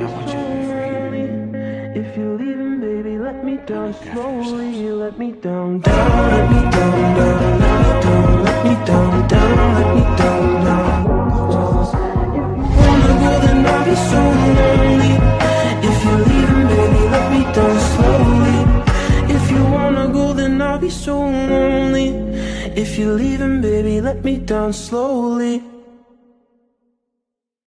want you to be free. If you're leaving, baby, let me down slowly. Let me down, down, let me down, down, let me down, let me down, down, let me down, down. If you wanna go, then I'll be so lonely. If you're leaving, baby, let me down slowly. If you wanna go, then I'll be so lonely. If you're leaving, baby, let me down slowly.